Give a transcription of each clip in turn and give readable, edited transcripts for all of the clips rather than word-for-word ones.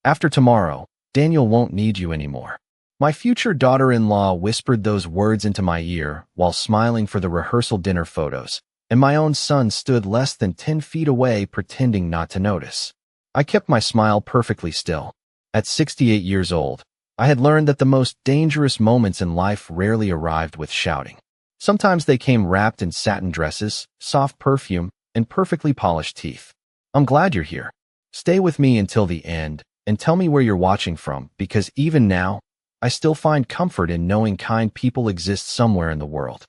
After tomorrow, Daniel won't need you anymore. My future daughter-in-law whispered those words into my ear while smiling for the rehearsal dinner photos, and my own son stood less than 10 feet away pretending not to notice. I kept my smile perfectly still. At 68 years old, I had learned that the most dangerous moments in life rarely arrived with shouting. Sometimes they came wrapped in satin dresses, soft perfume, and perfectly polished teeth. I'm glad you're here. Stay with me until the end, and tell me where you're watching from, because even now, I still find comfort in knowing kind people exist somewhere in the world.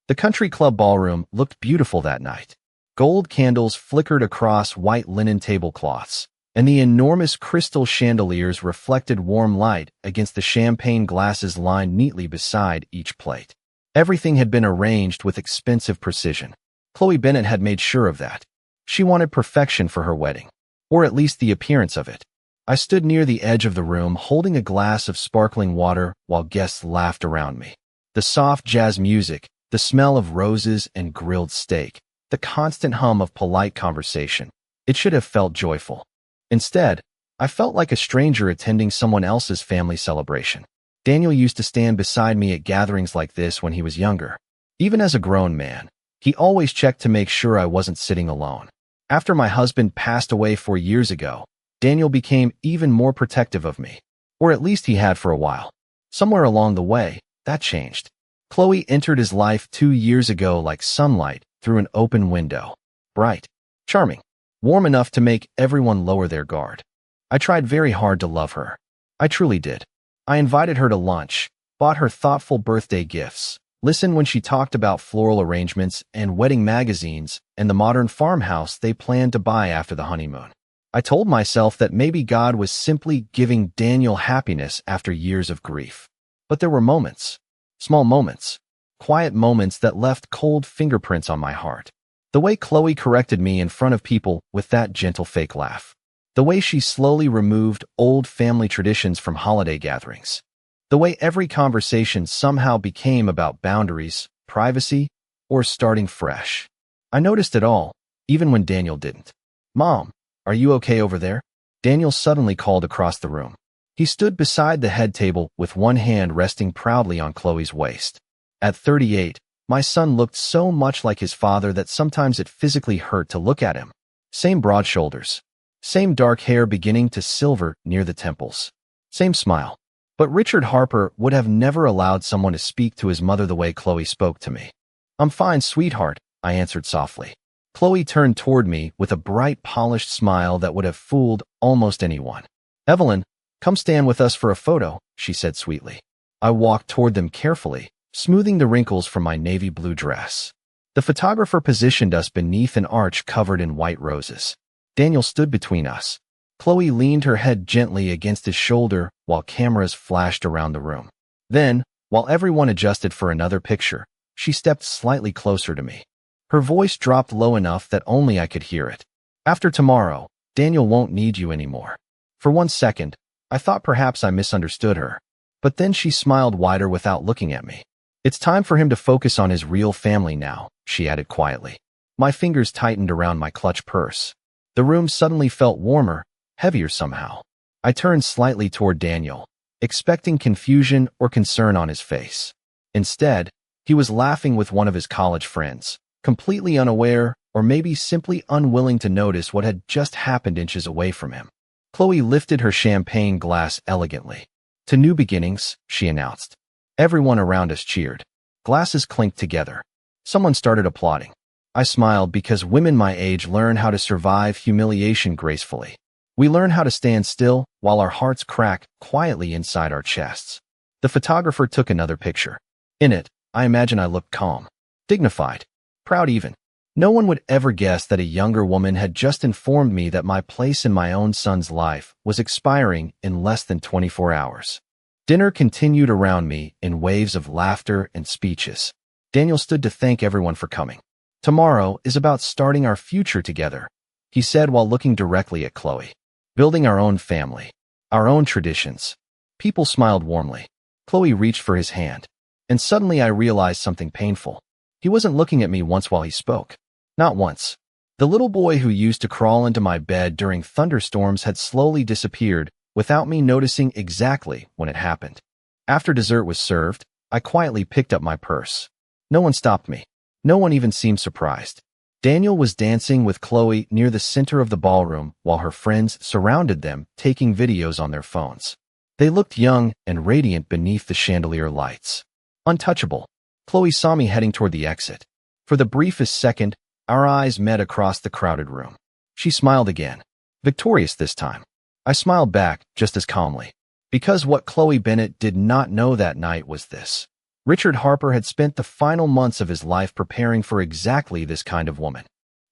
The country club ballroom looked beautiful that night. Gold candles flickered across white linen tablecloths, and the enormous crystal chandeliers reflected warm light against the champagne glasses lined neatly beside each plate. Everything had been arranged with expensive precision. Chloe Bennet had made sure of that. She wanted perfection for her wedding, or at least the appearance of it. I stood near the edge of the room holding a glass of sparkling water while guests laughed around me. The soft jazz music, the smell of roses and grilled steak, the constant hum of polite conversation. It should have felt joyful. Instead, I felt like a stranger attending someone else's family celebration. Daniel used to stand beside me at gatherings like this when he was younger. Even as a grown man, he always checked to make sure I wasn't sitting alone. After my husband passed away 4 years ago, Daniel became even more protective of me. Or at least he had for a while. Somewhere along the way, that changed. Chloe entered his life 2 years ago like sunlight through an open window. Bright, charming, warm enough to make everyone lower their guard. I tried very hard to love her. I truly did. I invited her to lunch, bought her thoughtful birthday gifts, listened when she talked about floral arrangements and wedding magazines and the modern farmhouse they planned to buy after the honeymoon. I told myself that maybe God was simply giving Daniel happiness after years of grief. But there were moments, small moments, quiet moments that left cold fingerprints on my heart. The way Chloe corrected me in front of people with that gentle fake laugh. The way she slowly removed old family traditions from holiday gatherings. The way every conversation somehow became about boundaries, privacy, or starting fresh. I noticed it all, even when Daniel didn't. "Mom, are you okay over there?" Daniel suddenly called across the room. He stood beside the head table with one hand resting proudly on Chloe's waist. At 38, my son looked so much like his father that sometimes it physically hurt to look at him. Same broad shoulders. Same dark hair beginning to silver near the temples. Same smile. But Richard Harper would have never allowed someone to speak to his mother the way Chloe spoke to me. "I'm fine, sweetheart," I answered softly. Chloe turned toward me with a bright, polished smile that would have fooled almost anyone. "Evelyn, come stand with us for a photo," she said sweetly. I walked toward them carefully, smoothing the wrinkles from my navy blue dress. The photographer positioned us beneath an arch covered in white roses. Daniel stood between us. Chloe leaned her head gently against his shoulder while cameras flashed around the room. Then, while everyone adjusted for another picture, she stepped slightly closer to me. Her voice dropped low enough that only I could hear it. "After tomorrow, Daniel won't need you anymore." For 1 second, I thought perhaps I misunderstood her. But then she smiled wider without looking at me. "It's time for him to focus on his real family now," she added quietly. My fingers tightened around my clutch purse. The room suddenly felt warmer, heavier somehow. I turned slightly toward Daniel, expecting confusion or concern on his face. Instead, he was laughing with one of his college friends, completely unaware or maybe simply unwilling to notice what had just happened inches away from him. Chloe lifted her champagne glass elegantly. "To new beginnings," she announced. Everyone around us cheered. Glasses clinked together. Someone started applauding. I smiled because women my age learn how to survive humiliation gracefully. We learn how to stand still while our hearts crack quietly inside our chests. The photographer took another picture. In it, I imagine I looked calm, dignified, proud even. No one would ever guess that a younger woman had just informed me that my place in my own son's life was expiring in less than 24 hours. Dinner continued around me in waves of laughter and speeches. Daniel stood to thank everyone for coming. "Tomorrow is about starting our future together," he said while looking directly at Chloe. "Building our own family, our own traditions." People smiled warmly. Chloe reached for his hand. And suddenly I realized something painful. He wasn't looking at me once while he spoke. Not once. The little boy who used to crawl into my bed during thunderstorms had slowly disappeared, without me noticing exactly when it happened. After dessert was served, I quietly picked up my purse. No one stopped me. No one even seemed surprised. Daniel was dancing with Chloe near the center of the ballroom while her friends surrounded them, taking videos on their phones. They looked young and radiant beneath the chandelier lights. Untouchable. Chloe saw me heading toward the exit. For the briefest second, our eyes met across the crowded room. She smiled again, victorious this time. I smiled back just as calmly. Because what Chloe Bennett did not know that night was this. Richard Harper had spent the final months of his life preparing for exactly this kind of woman.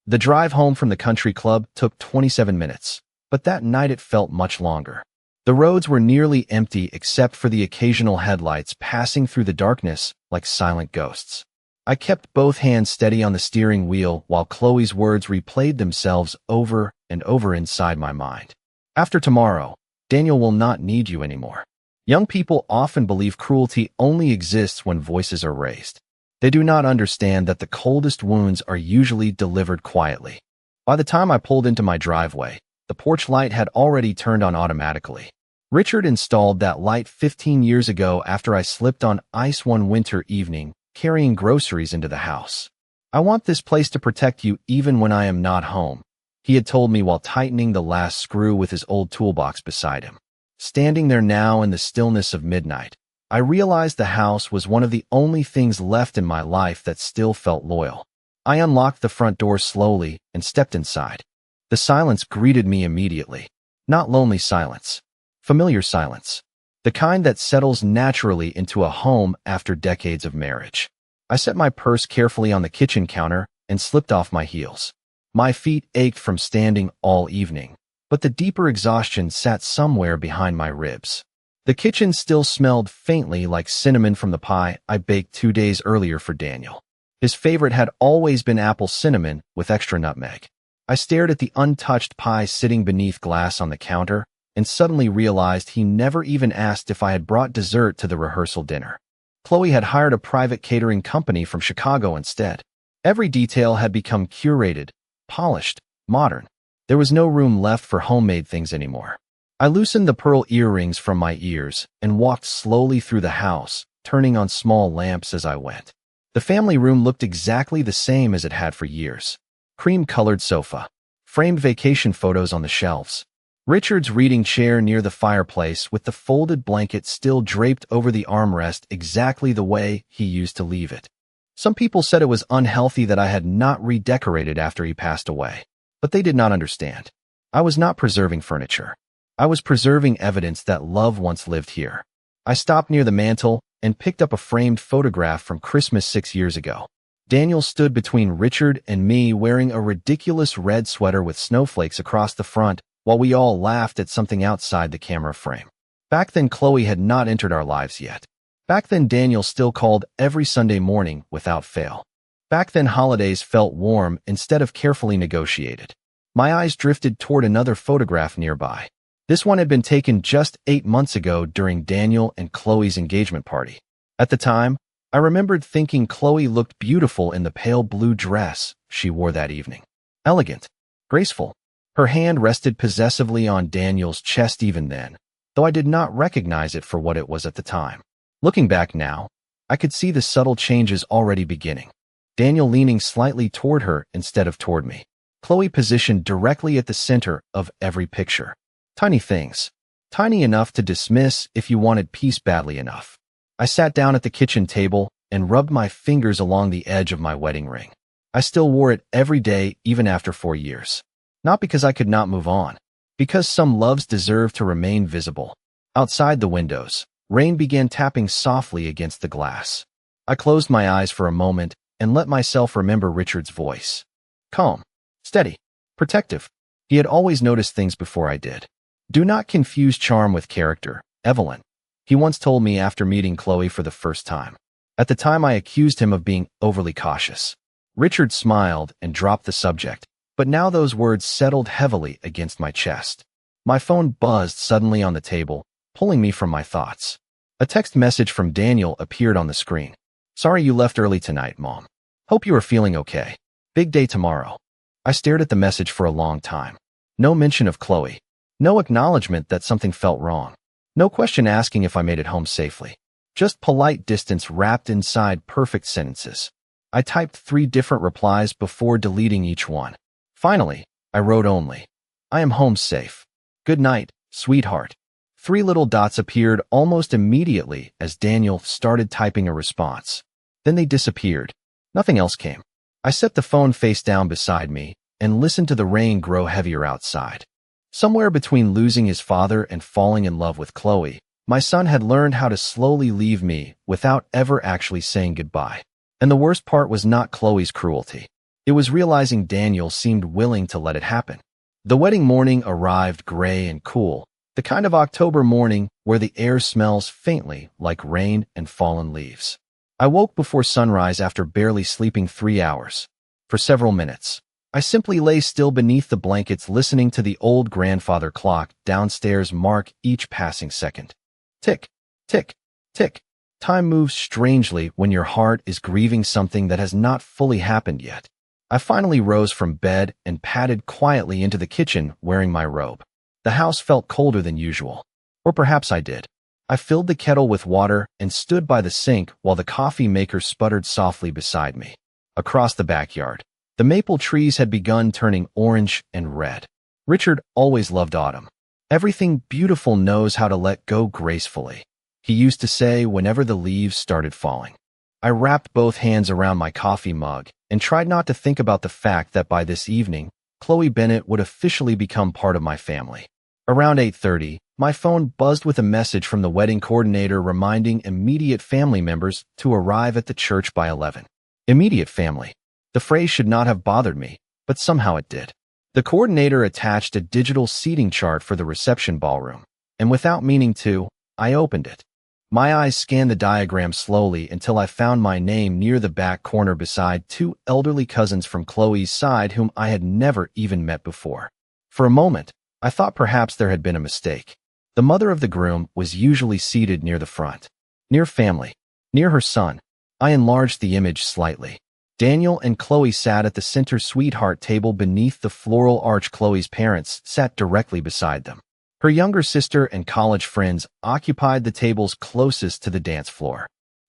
The drive home from the country club took 27 minutes, but that night it felt much longer. The roads were nearly empty except for the occasional headlights passing through the darkness like silent ghosts. I kept both hands steady on the steering wheel while Chloe's words replayed themselves over and over inside my mind. After tomorrow, Daniel will not need you anymore. Young people often believe cruelty only exists when voices are raised. They do not understand that the coldest wounds are usually delivered quietly. By the time I pulled into my driveway, the porch light had already turned on automatically. Richard installed that light 15 years ago after I slipped on ice one winter evening, carrying groceries into the house. "I want this place to protect you even when I am not home," he had told me while tightening the last screw with his old toolbox beside him. Standing there now in the stillness of midnight, I realized the house was one of the only things left in my life that still felt loyal. I unlocked the front door slowly and stepped inside. The silence greeted me immediately. Not lonely silence. Familiar silence. The kind that settles naturally into a home after decades of marriage. I set my purse carefully on the kitchen counter and slipped off my heels. My feet ached from standing all evening, but the deeper exhaustion sat somewhere behind my ribs. The kitchen still smelled faintly like cinnamon from the pie I baked 2 days earlier for Daniel. His favorite had always been apple cinnamon with extra nutmeg. I stared at the untouched pie sitting beneath glass on the counter and suddenly realized he never even asked if I had brought dessert to the rehearsal dinner. Chloe had hired a private catering company from Chicago instead. Every detail had become curated, polished, modern. There was no room left for homemade things anymore. I loosened the pearl earrings from my ears and walked slowly through the house, turning on small lamps as I went. The family room looked exactly the same as it had for years. Cream-colored sofa, framed vacation photos on the shelves, Richard's reading chair near the fireplace with the folded blanket still draped over the armrest exactly the way he used to leave it. Some people said it was unhealthy that I had not redecorated after he passed away, but they did not understand. I was not preserving furniture. I was preserving evidence that love once lived here. I stopped near the mantel and picked up a framed photograph from Christmas 6 years ago. Daniel stood between Richard and me wearing a ridiculous red sweater with snowflakes across the front while we all laughed at something outside the camera frame. Back then, Chloe had not entered our lives yet. Back then, Daniel still called every Sunday morning without fail. Back then, holidays felt warm instead of carefully negotiated. My eyes drifted toward another photograph nearby. This one had been taken just 8 months ago during Daniel and Chloe's engagement party. At the time, I remembered thinking Chloe looked beautiful in the pale blue dress she wore that evening. Elegant, graceful. Her hand rested possessively on Daniel's chest even then, though I did not recognize it for what it was at the time. Looking back now, I could see the subtle changes already beginning. Daniel leaning slightly toward her instead of toward me. Chloe positioned directly at the center of every picture. Tiny things. Tiny enough to dismiss if you wanted peace badly enough. I sat down at the kitchen table and rubbed my fingers along the edge of my wedding ring. I still wore it every day even after 4 years. Not because I could not move on. Because some loves deserve to remain visible. Outside the windows, rain began tapping softly against the glass. I closed my eyes for a moment and let myself remember Richard's voice. Calm, steady, protective. He had always noticed things before I did. Do not confuse charm with character, Evelyn, he once told me after meeting Chloe for the first time. At the time, I accused him of being overly cautious. Richard smiled and dropped the subject, but now those words settled heavily against my chest. My phone buzzed suddenly on the table, pulling me from my thoughts. A text message from Daniel appeared on the screen. Sorry you left early tonight, Mom. Hope you are feeling okay. Big day tomorrow. I stared at the message for a long time. No mention of Chloe. No acknowledgement that something felt wrong. No question asking if I made it home safely. Just polite distance wrapped inside perfect sentences. I typed 3 different replies before deleting each one. Finally, I wrote only, "I am home safe. Good night, sweetheart." 3 little dots appeared almost immediately as Daniel started typing a response. Then they disappeared. Nothing else came. I set the phone face down beside me and listened to the rain grow heavier outside. Somewhere between losing his father and falling in love with Chloe, my son had learned how to slowly leave me without ever actually saying goodbye. And the worst part was not Chloe's cruelty. It was realizing Daniel seemed willing to let it happen. The wedding morning arrived gray and cool, the kind of October morning where the air smells faintly like rain and fallen leaves. I woke before sunrise after barely sleeping 3 hours. For several minutes, I simply lay still beneath the blankets listening to the old grandfather clock downstairs mark each passing second. Tick, tick, tick. Time moves strangely when your heart is grieving something that has not fully happened yet. I finally rose from bed and padded quietly into the kitchen wearing my robe. The house felt colder than usual. Or perhaps I did. I filled the kettle with water and stood by the sink while the coffee maker sputtered softly beside me. Across the backyard, the maple trees had begun turning orange and red. Richard always loved autumn. Everything beautiful knows how to let go gracefully, he used to say whenever the leaves started falling. I wrapped both hands around my coffee mug and tried not to think about the fact that by this evening, Chloe Bennett would officially become part of my family. Around 8:30, my phone buzzed with a message from the wedding coordinator reminding immediate family members to arrive at the church by 11. Immediate family. The phrase should not have bothered me, but somehow it did. The coordinator attached a digital seating chart for the reception ballroom, and without meaning to, I opened it. My eyes scanned the diagram slowly until I found my name near the back corner beside 2 elderly cousins from Chloe's side whom I had never even met before. For a moment, I thought perhaps there had been a mistake. The mother of the groom was usually seated near the front, near family, near her son. I enlarged the image slightly. Daniel and Chloe sat at the center sweetheart table beneath the floral arch. Chloe's parents sat directly beside them. Her younger sister and college friends occupied the tables closest to the dance floor.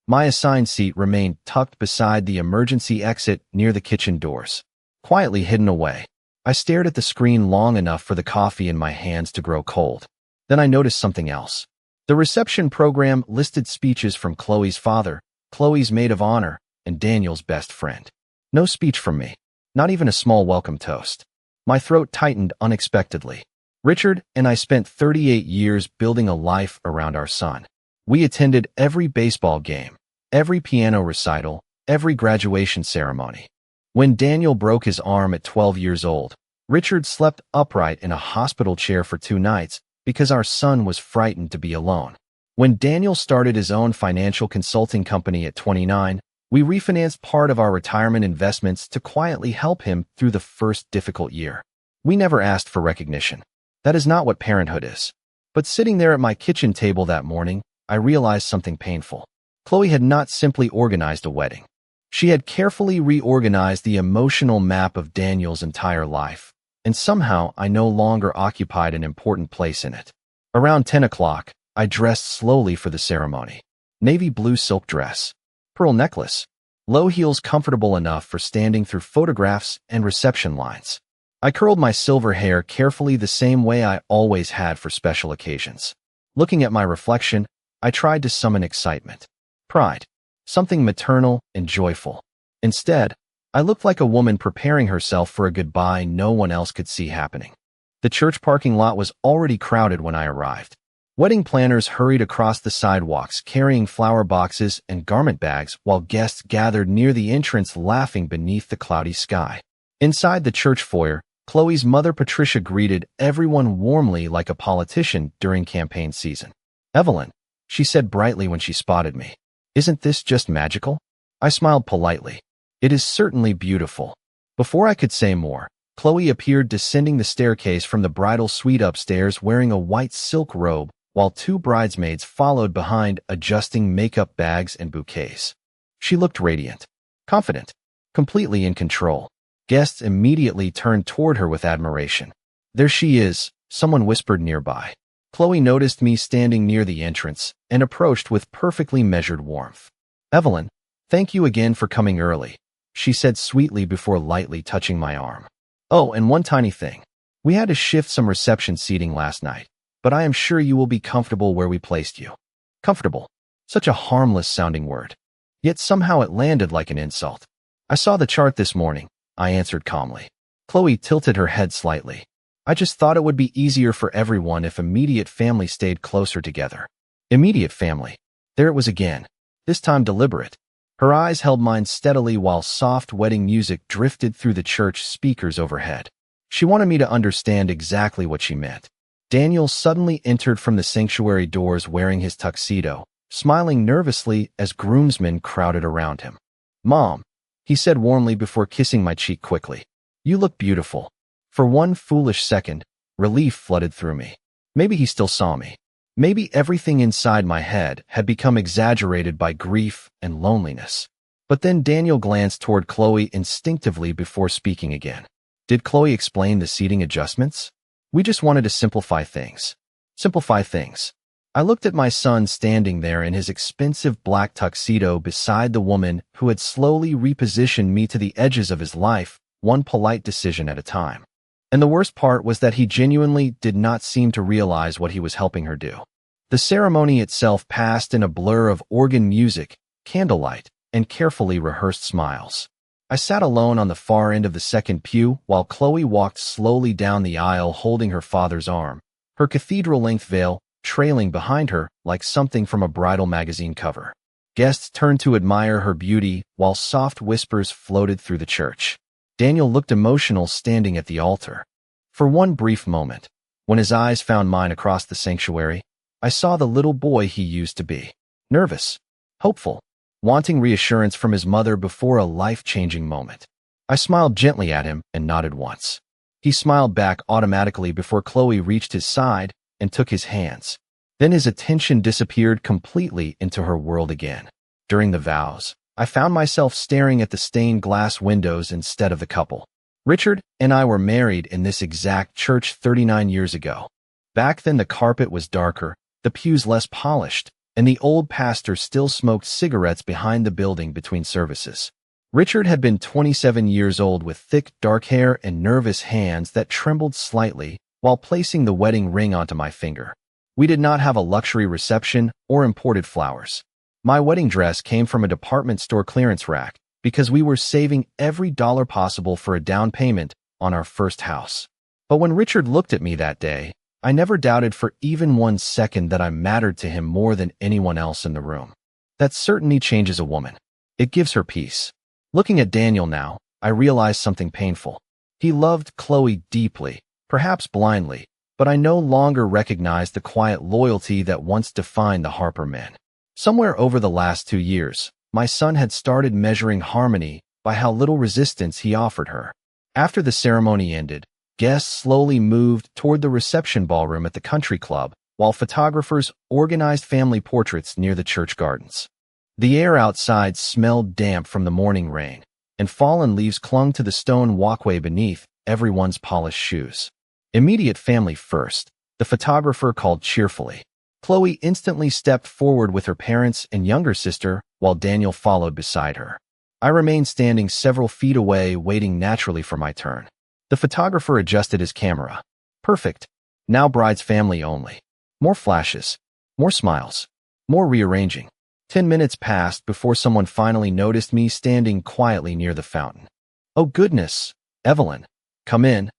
My assigned seat remained tucked beside the emergency exit near the kitchen doors, quietly hidden away. I stared at the screen long enough for the coffee in my hands to grow cold. Then I noticed something else. The reception program listed speeches from Chloe's father, Chloe's maid of honor, and Daniel's best friend. No speech from me, not even a small welcome toast. My throat tightened unexpectedly. Richard and I spent 38 years building a life around our son. We attended every baseball game, every piano recital, every graduation ceremony. When Daniel broke his arm at 12 years old, Richard slept upright in a hospital chair for 2 nights because our son was frightened to be alone. When Daniel started his own financial consulting company at 29, we refinanced part of our retirement investments to quietly help him through the first difficult year. We never asked for recognition. That is not what parenthood is. But sitting there at my kitchen table that morning, I realized something painful. Chloe had not simply organized a wedding. She had carefully reorganized the emotional map of Daniel's entire life, and somehow I no longer occupied an important place in it. Around 10 o'clock, I dressed slowly for the ceremony. Navy blue silk dress, pearl necklace, low heels comfortable enough for standing through photographs and reception lines. I curled my silver hair carefully the same way I always had for special occasions. Looking at my reflection, I tried to summon excitement, pride, something maternal and joyful. Instead, I looked like a woman preparing herself for a goodbye no one else could see happening. The church parking lot was already crowded when I arrived. Wedding planners hurried across the sidewalks carrying flower boxes and garment bags while guests gathered near the entrance laughing beneath the cloudy sky. Inside the church foyer, Chloe's mother Patricia greeted everyone warmly like a politician during campaign season. "Evelyn," she said brightly when she spotted me. "Isn't this just magical?" I smiled politely. "It is certainly beautiful." Before I could say more, Chloe appeared descending the staircase from the bridal suite upstairs wearing a white silk robe, while 2 bridesmaids followed behind adjusting makeup bags and bouquets. She looked radiant, confident, completely in control. Guests immediately turned toward her with admiration. "There she is," Someone whispered nearby. Chloe noticed me standing near the entrance and approached with perfectly measured warmth. "Evelyn, thank you again for coming early," she said sweetly before lightly touching my arm. "Oh, and one tiny thing. We had to shift some reception seating last night, but I am sure you will be comfortable where we placed you." Comfortable. Such a harmless-sounding word. Yet somehow it landed like an insult. "I saw the chart this morning," I answered calmly. Chloe tilted her head slightly. "I just thought it would be easier for everyone if immediate family stayed closer together." Immediate family. There it was again, this time deliberate. Her eyes held mine steadily while soft wedding music drifted through the church speakers overhead. She wanted me to understand exactly what she meant. Daniel suddenly entered from the sanctuary doors wearing his tuxedo, smiling nervously as groomsmen crowded around him. "Mom," he said warmly before kissing my cheek quickly. "You look beautiful." For one foolish second, relief flooded through me. Maybe he still saw me. Maybe everything inside my head had become exaggerated by grief and loneliness. But then Daniel glanced toward Chloe instinctively before speaking again. Did Chloe explain the seating adjustments? We just wanted to simplify things. Simplify things. I looked at my son standing there in his expensive black tuxedo beside the woman who had slowly repositioned me to the edges of his life, one polite decision at a time. And the worst part was that he genuinely did not seem to realize what he was helping her do. The ceremony itself passed in a blur of organ music, candlelight, and carefully rehearsed smiles. I sat alone on the far end of the second pew while Chloe walked slowly down the aisle holding her father's arm, her cathedral-length veil trailing behind her like something from a bridal magazine cover. Guests turned to admire her beauty while soft whispers floated through the church. Daniel looked emotional standing at the altar. For one brief moment, when his eyes found mine across the sanctuary, I saw the little boy he used to be. Nervous, hopeful, wanting reassurance from his mother before a life-changing moment. I smiled gently at him and nodded once. He smiled back automatically before Chloe reached his side and took his hands. Then his attention disappeared completely into her world again. During the vows, I found myself staring at the stained glass windows instead of the couple. Richard and I were married in this exact church 39 years ago. Back then the carpet was darker, the pews less polished, and the old pastor still smoked cigarettes behind the building between services. Richard had been 27 years old with thick, dark hair and nervous hands that trembled slightly while placing the wedding ring onto my finger. We did not have a luxury reception or imported flowers. My wedding dress came from a department store clearance rack because we were saving every dollar possible for a down payment on our first house. But when Richard looked at me that day, I never doubted for even 1 second that I mattered to him more than anyone else in the room. That certainty changes a woman. It gives her peace. Looking at Daniel now, I realized something painful. He loved Chloe deeply, perhaps blindly, but I no longer recognized the quiet loyalty that once defined the Harper men. Somewhere over the last 2 years, my son had started measuring harmony by how little resistance he offered her. After the ceremony ended, guests slowly moved toward the reception ballroom at the country club, while photographers organized family portraits near the church gardens. The air outside smelled damp from the morning rain, and fallen leaves clung to the stone walkway beneath everyone's polished shoes. Immediate family first, the photographer called cheerfully. Chloe instantly stepped forward with her parents and younger sister, while Daniel followed beside her. I remained standing several feet away, waiting naturally for my turn. The photographer adjusted his camera. Perfect. Now bride's family only. More flashes. More smiles. More rearranging. 10 minutes passed before someone finally noticed me standing quietly near the fountain. "Oh goodness, Evelyn. Come in,"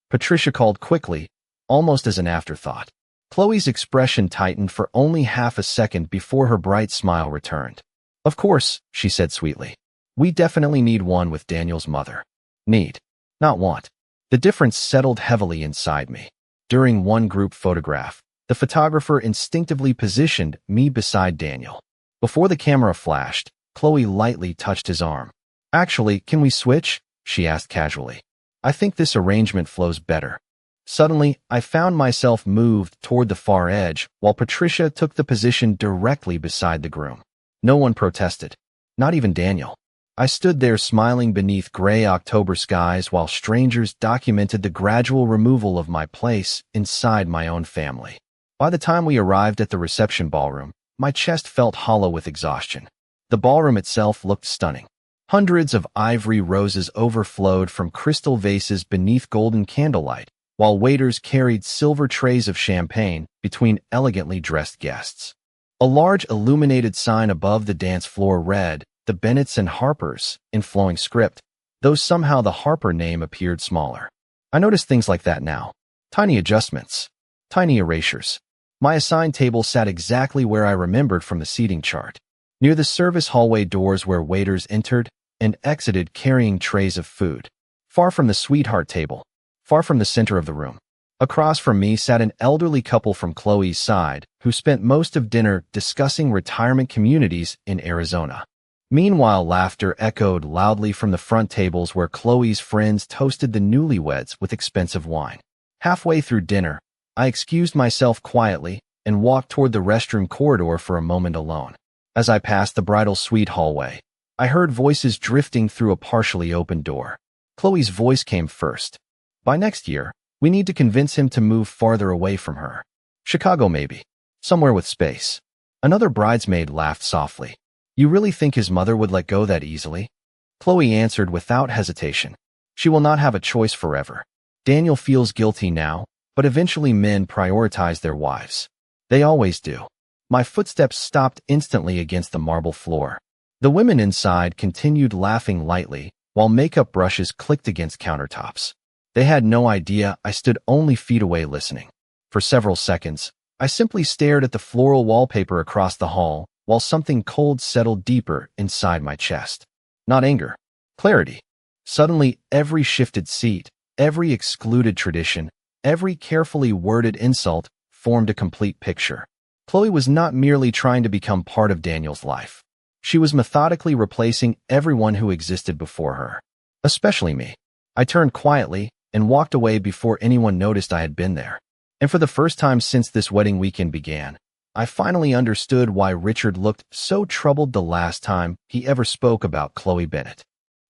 Patricia called quickly, almost as an afterthought. Chloe's expression tightened for only half a second before her bright smile returned. "Of course," she said sweetly. "We definitely need one with Daniel's mother." Need, not want. The difference settled heavily inside me. During one group photograph, the photographer instinctively positioned me beside Daniel. Before the camera flashed, Chloe lightly touched his arm. "Actually, can we switch?" she asked casually. "I think this arrangement flows better." Suddenly, I found myself moved toward the far edge, while Patricia took the position directly beside the groom. No one protested. Not even Daniel. I stood there smiling beneath gray October skies while strangers documented the gradual removal of my place inside my own family. By the time we arrived at the reception ballroom, my chest felt hollow with exhaustion. The ballroom itself looked stunning. Hundreds of ivory roses overflowed from crystal vases beneath golden candlelight, while waiters carried silver trays of champagne between elegantly dressed guests. A large illuminated sign above the dance floor read, "The Bennetts and Harpers," in flowing script, though somehow the Harper name appeared smaller. I noticed things like that now. Tiny adjustments. Tiny erasures. My assigned table sat exactly where I remembered from the seating chart, near the service hallway doors where waiters entered and exited carrying trays of food. Far from the sweetheart table, far from the center of the room. Across from me sat an elderly couple from Chloe's side, who spent most of dinner discussing retirement communities in Arizona. Meanwhile, laughter echoed loudly from the front tables where Chloe's friends toasted the newlyweds with expensive wine. Halfway through dinner, I excused myself quietly and walked toward the restroom corridor for a moment alone. As I passed the bridal suite hallway, I heard voices drifting through a partially open door. Chloe's voice came first. "By next year, we need to convince him to move farther away from her. Chicago maybe. Somewhere with space." Another bridesmaid laughed softly. "You really think his mother would let go that easily?" Chloe answered without hesitation. "She will not have a choice forever. Daniel feels guilty now, but eventually men prioritize their wives. They always do." My footsteps stopped instantly against the marble floor. The women inside continued laughing lightly, while makeup brushes clicked against countertops. They had no idea I stood only feet away listening. For several seconds, I simply stared at the floral wallpaper across the hall, while something cold settled deeper inside my chest. Not anger. Clarity. Suddenly, every shifted seat, every excluded tradition, every carefully worded insult formed a complete picture. Chloe was not merely trying to become part of Daniel's life. She was methodically replacing everyone who existed before her. Especially me. I turned quietly and walked away before anyone noticed I had been there. And for the first time since this wedding weekend began, I finally understood why Richard looked so troubled the last time he ever spoke about Chloe Bennett.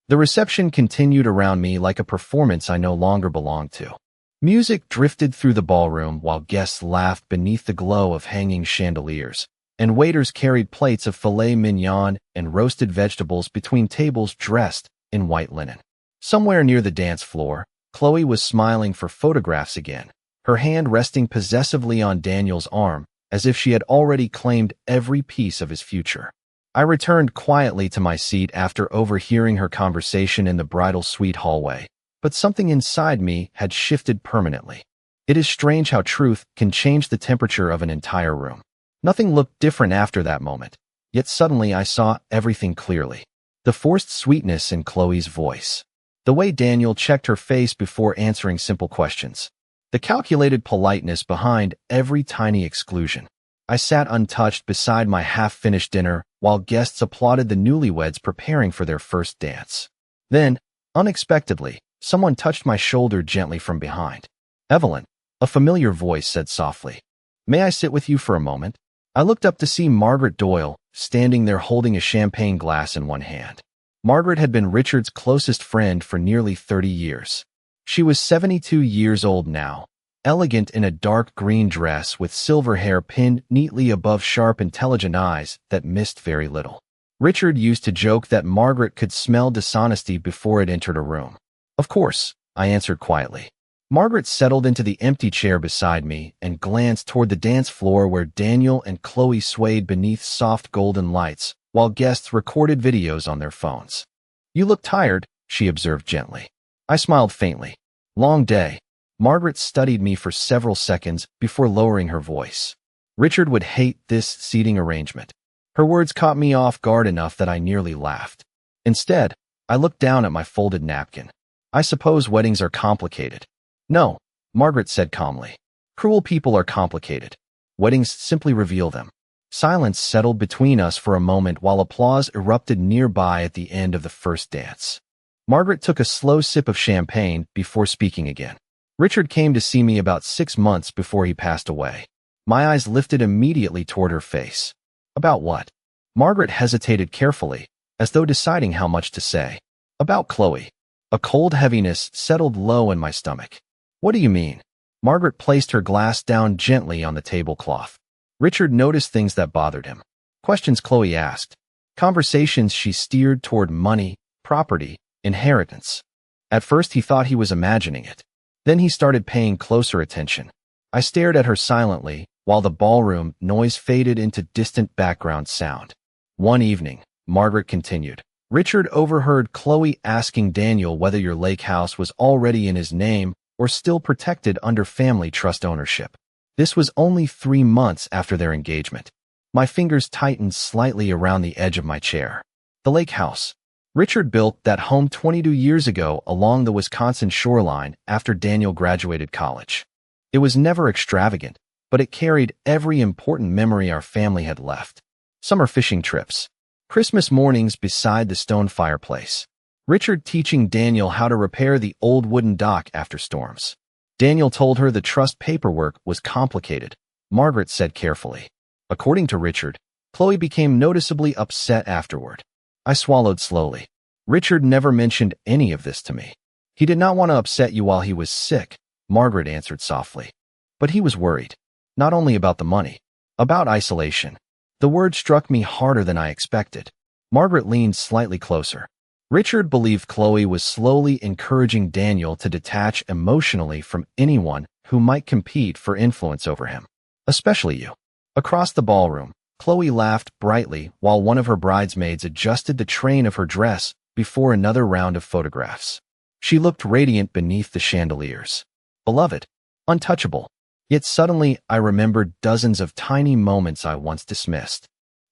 The reception continued around me like a performance I no longer belonged to. Music drifted through the ballroom while guests laughed beneath the glow of hanging chandeliers, and waiters carried plates of filet mignon and roasted vegetables between tables dressed in white linen. Somewhere near the dance floor, Chloe was smiling for photographs again, her hand resting possessively on Daniel's arm, as if she had already claimed every piece of his future. I returned quietly to my seat after overhearing her conversation in the bridal suite hallway, but something inside me had shifted permanently. It is strange how truth can change the temperature of an entire room. Nothing looked different after that moment, yet suddenly I saw everything clearly. The forced sweetness in Chloe's voice. The way Daniel checked her face before answering simple questions. The calculated politeness behind every tiny exclusion. I sat untouched beside my half-finished dinner while guests applauded the newlyweds preparing for their first dance. Then, unexpectedly, someone touched my shoulder gently from behind. "Evelyn," a familiar voice said softly. "May I sit with you for a moment?" I looked up to see Margaret Doyle, standing there holding a champagne glass in one hand. Margaret had been Richard's closest friend for nearly 30 years. She was 72 years old now, elegant in a dark green dress with silver hair pinned neatly above sharp, intelligent eyes that missed very little. Richard used to joke that Margaret could smell dishonesty before it entered a room. "Of course," I answered quietly. Margaret settled into the empty chair beside me and glanced toward the dance floor where Daniel and Chloe swayed beneath soft golden lights, while guests recorded videos on their phones. "You look tired," she observed gently. I smiled faintly. "Long day." Margaret studied me for several seconds before lowering her voice. "Richard would hate this seating arrangement." Her words caught me off guard enough that I nearly laughed. Instead, I looked down at my folded napkin. "I suppose weddings are complicated." "No," Margaret said calmly. "Cruel people are complicated. Weddings simply reveal them." Silence settled between us for a moment while applause erupted nearby at the end of the first dance. Margaret took a slow sip of champagne before speaking again. "Richard came to see me about 6 months before he passed away." My eyes lifted immediately toward her face. "About what?" Margaret hesitated carefully, as though deciding how much to say. About Chloe. A cold heaviness settled low in my stomach. What do you mean? Margaret placed her glass down gently on the tablecloth. Richard noticed things that bothered him. Questions Chloe asked. Conversations she steered toward money, property, inheritance. At first he thought he was imagining it. Then he started paying closer attention. I stared at her silently, while the ballroom noise faded into distant background sound. One evening, Margaret continued, Richard overheard Chloe asking Daniel whether your lake house was already in his name or still protected under family trust ownership. This was only 3 months after their engagement. My fingers tightened slightly around the edge of my chair. The lake house. Richard built that home 22 years ago along the Wisconsin shoreline after Daniel graduated college. It was never extravagant, but it carried every important memory our family had left. Summer fishing trips. Christmas mornings beside the stone fireplace. Richard teaching Daniel how to repair the old wooden dock after storms. Daniel told her the trust paperwork was complicated, Margaret said carefully. According to Richard, Chloe became noticeably upset afterward. I swallowed slowly. Richard never mentioned any of this to me. He did not want to upset you while he was sick, Margaret answered softly. But he was worried. Not only about the money, about isolation. The word struck me harder than I expected. Margaret leaned slightly closer. Richard believed Chloe was slowly encouraging Daniel to detach emotionally from anyone who might compete for influence over him. Especially you. Across the ballroom, Chloe laughed brightly while one of her bridesmaids adjusted the train of her dress before another round of photographs. She looked radiant beneath the chandeliers. Beloved, untouchable. Yet suddenly I remembered dozens of tiny moments I once dismissed.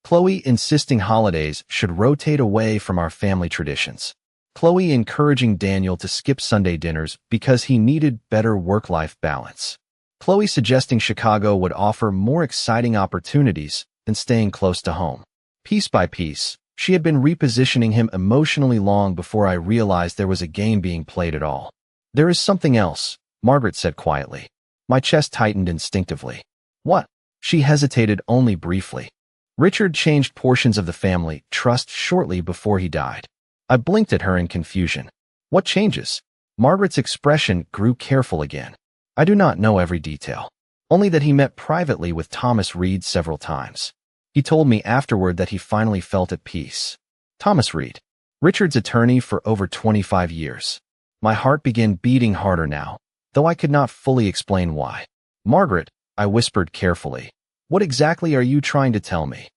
Chloe insisting holidays should rotate away from our family traditions. Chloe encouraging Daniel to skip Sunday dinners because he needed better work-life balance. Chloe suggesting Chicago would offer more exciting opportunities than staying close to home. Piece by piece, she had been repositioning him emotionally long before I realized there was a game being played at all. There is something else, Margaret said quietly. My chest tightened instinctively. What? She hesitated only briefly. Richard changed portions of the family trust shortly before he died. I blinked at her in confusion. What changes? Margaret's expression grew careful again. I do not know every detail. Only that he met privately with Thomas Reed several times. He told me afterward that he finally felt at peace. Thomas Reed, Richard's attorney for over 25 years. My heart began beating harder now, though I could not fully explain why. Margaret, I whispered carefully, what exactly are you trying to tell me?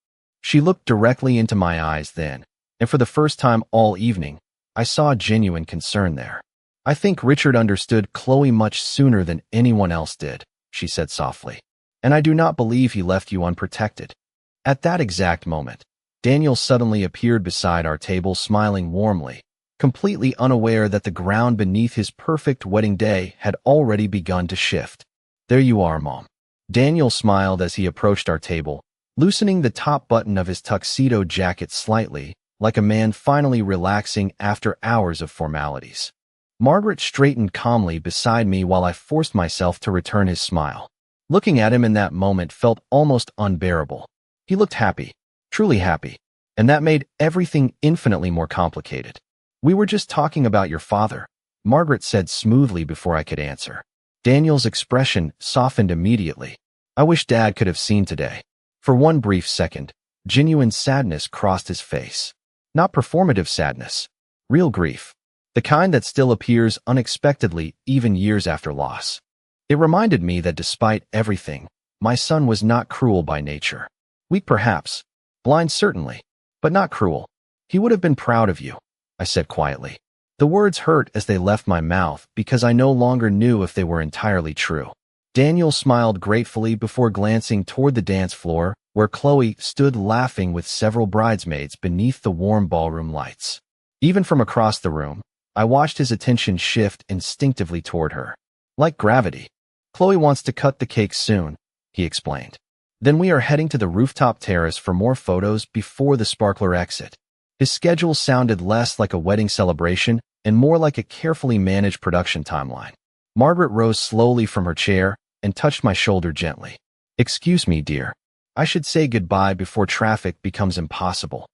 She looked directly into my eyes then, and for the first time all evening, I saw genuine concern there. I think Richard understood Chloe much sooner than anyone else did, she said softly. And I do not believe he left you unprotected. At that exact moment, Daniel suddenly appeared beside our table smiling warmly, completely unaware that the ground beneath his perfect wedding day had already begun to shift. There you are, Mom. Daniel smiled as he approached our table, loosening the top button of his tuxedo jacket slightly, like a man finally relaxing after hours of formalities. Margaret straightened calmly beside me while I forced myself to return his smile. Looking at him in that moment felt almost unbearable. He looked happy, truly happy, and that made everything infinitely more complicated. We were just talking about your father, Margaret said smoothly before I could answer. Daniel's expression softened immediately. I wish Dad could have seen today. For one brief second, genuine sadness crossed his face. Not performative sadness, real grief. The kind that still appears unexpectedly even years after loss. It reminded me that despite everything, my son was not cruel by nature. Weak perhaps, blind certainly, but not cruel. He would have been proud of you, I said quietly. The words hurt as they left my mouth because I no longer knew if they were entirely true. Daniel smiled gratefully before glancing toward the dance floor, where Chloe stood laughing with several bridesmaids beneath the warm ballroom lights. Even from across the room, I watched his attention shift instinctively toward her. Like gravity. Chloe wants to cut the cake soon, he explained. Then we are heading to the rooftop terrace for more photos before the sparkler exit. His schedule sounded less like a wedding celebration and more like a carefully managed production timeline. Margaret rose slowly from her chair and touched my shoulder gently. Excuse me, dear. I should say goodbye before traffic becomes impossible.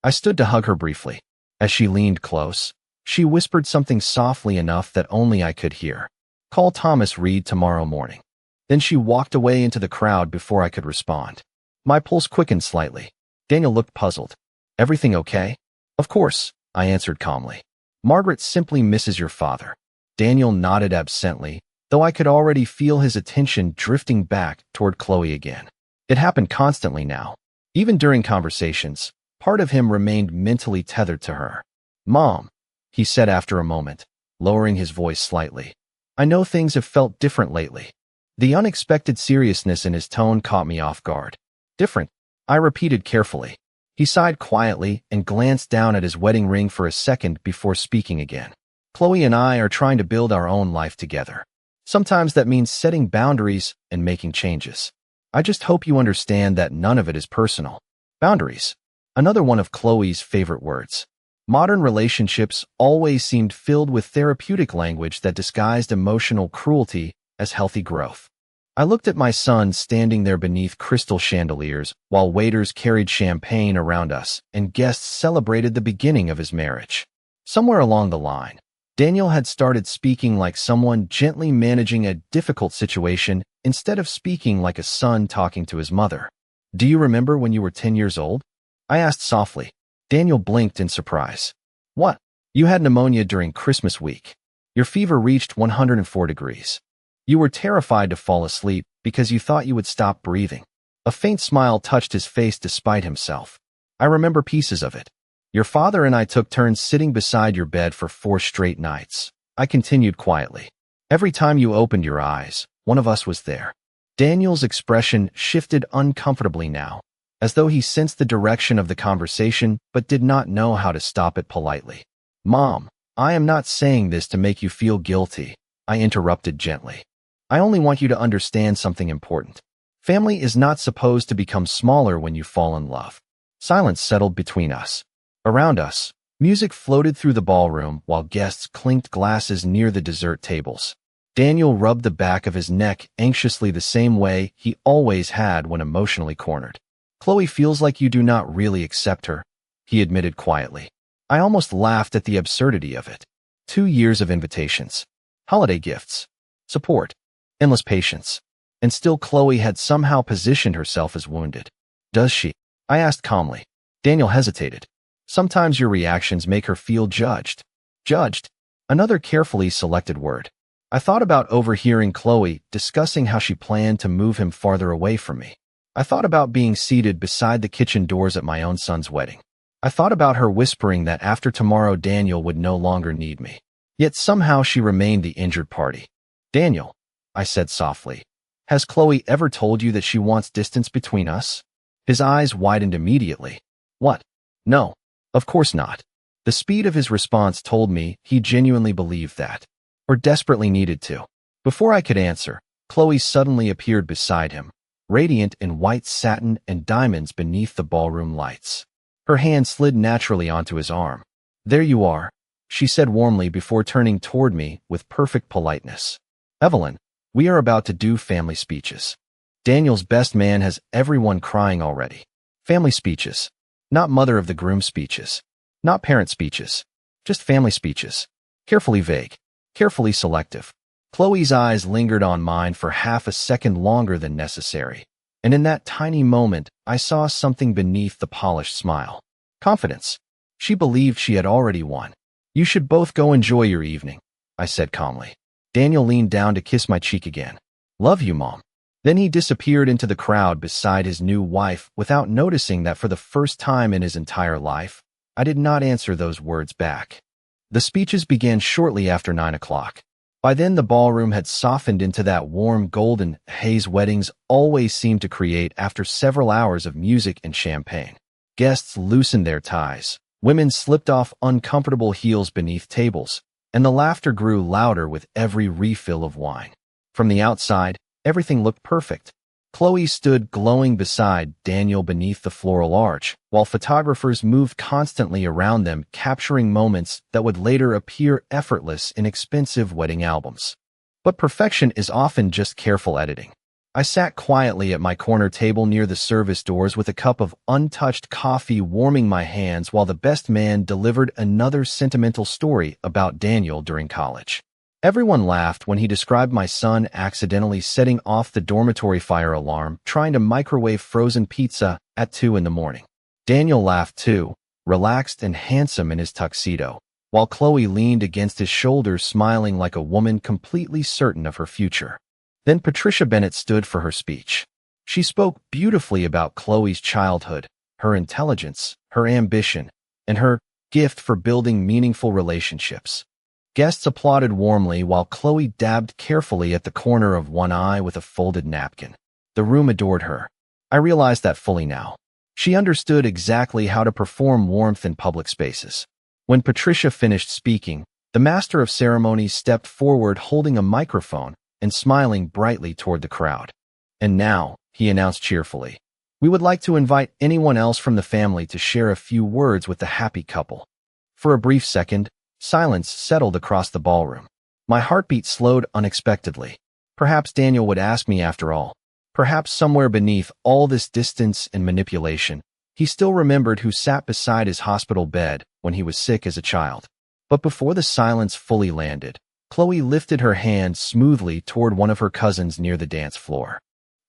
I stood to hug her briefly. As she leaned close, she whispered something softly enough that only I could hear. Call Thomas Reed tomorrow morning. Then she walked away into the crowd before I could respond. My pulse quickened slightly. Daniel looked puzzled. Everything okay? Of course, I answered calmly. Margaret simply misses your father. Daniel nodded absently, though I could already feel his attention drifting back toward Chloe again. It happened constantly now. Even during conversations, part of him remained mentally tethered to her. Mom, he said after a moment, lowering his voice slightly. I know things have felt different lately. The unexpected seriousness in his tone caught me off guard. Different, I repeated carefully. He sighed quietly and glanced down at his wedding ring for a second before speaking again. Chloe and I are trying to build our own life together. Sometimes that means setting boundaries and making changes. I just hope you understand that none of it is personal. Boundaries. Another one of Chloe's favorite words. Modern relationships always seemed filled with therapeutic language that disguised emotional cruelty as healthy growth. I looked at my son standing there beneath crystal chandeliers while waiters carried champagne around us and guests celebrated the beginning of his marriage. Somewhere along the line, Daniel had started speaking like someone gently managing a difficult situation instead of speaking like a son talking to his mother. Do you remember when you were 10 years old? I asked softly. Daniel blinked in surprise. What? You had pneumonia during Christmas week. Your fever reached 104 degrees. You were terrified to fall asleep because you thought you would stop breathing. A faint smile touched his face despite himself. I remember pieces of it. Your father and I took turns sitting beside your bed for 4 straight nights. I continued quietly. Every time you opened your eyes, one of us was there. Daniel's expression shifted uncomfortably now, as though he sensed the direction of the conversation but did not know how to stop it politely. Mom, I am not saying this to make you feel guilty, I interrupted gently. I only want you to understand something important. Family is not supposed to become smaller when you fall in love. Silence settled between us. Around us, music floated through the ballroom while guests clinked glasses near the dessert tables. Daniel rubbed the back of his neck anxiously the same way he always had when emotionally cornered. Chloe feels like you do not really accept her, he admitted quietly. I almost laughed at the absurdity of it. 2 years of invitations, holiday gifts, support, endless patience, and still Chloe had somehow positioned herself as wounded. Does she? I asked calmly. Daniel hesitated. Sometimes your reactions make her feel judged. Judged? Another carefully selected word. I thought about overhearing Chloe discussing how she planned to move him farther away from me. I thought about being seated beside the kitchen doors at my own son's wedding. I thought about her whispering that after tomorrow Daniel would no longer need me. Yet somehow she remained the injured party. Daniel, I said softly, has Chloe ever told you that she wants distance between us? His eyes widened immediately. What? No, of course not. The speed of his response told me he genuinely believed that, or desperately needed to. Before I could answer, Chloe suddenly appeared beside him, radiant in white satin and diamonds beneath the ballroom lights. Her hand slid naturally onto his arm. There you are, she said warmly before turning toward me with perfect politeness. Evelyn, we are about to do family speeches. Daniel's best man has everyone crying already. Family speeches. Not mother of the groom speeches. Not parent speeches. Just family speeches. Carefully vague. Carefully selective. Chloe's eyes lingered on mine for half a second longer than necessary. And in that tiny moment, I saw something beneath the polished smile. Confidence. She believed she had already won. You should both go enjoy your evening, I said calmly. Daniel leaned down to kiss my cheek again. Love you, Mom. Then he disappeared into the crowd beside his new wife without noticing that for the first time in his entire life, I did not answer those words back. The speeches began shortly after 9 o'clock. By then, the ballroom had softened into that warm golden haze weddings always seem to create after several hours of music and champagne. Guests loosened their ties. Women slipped off uncomfortable heels beneath tables, and the laughter grew louder with every refill of wine. From the outside, everything looked perfect. Chloe stood glowing beside Daniel beneath the floral arch, while photographers moved constantly around them, capturing moments that would later appear effortless in expensive wedding albums. But perfection is often just careful editing. I sat quietly at my corner table near the service doors with a cup of untouched coffee warming my hands while the best man delivered another sentimental story about Daniel during college. Everyone laughed when he described my son accidentally setting off the dormitory fire alarm trying to microwave frozen pizza at 2 in the morning. Daniel laughed too, relaxed and handsome in his tuxedo, while Chloe leaned against his shoulder smiling like a woman completely certain of her future. Then Patricia Bennett stood for her speech. She spoke beautifully about Chloe's childhood, her intelligence, her ambition, and her gift for building meaningful relationships. Guests applauded warmly while Chloe dabbed carefully at the corner of one eye with a folded napkin. The room adored her. I realized that fully now. She understood exactly how to perform warmth in public spaces. When Patricia finished speaking, the master of ceremonies stepped forward holding a microphone and smiling brightly toward the crowd. And now, he announced cheerfully, we would like to invite anyone else from the family to share a few words with the happy couple. For a brief second, silence settled across the ballroom. My heartbeat slowed unexpectedly. Perhaps Daniel would ask me after all. Perhaps somewhere beneath all this distance and manipulation, he still remembered who sat beside his hospital bed when he was sick as a child. But before the silence fully landed, Chloe lifted her hand smoothly toward one of her cousins near the dance floor.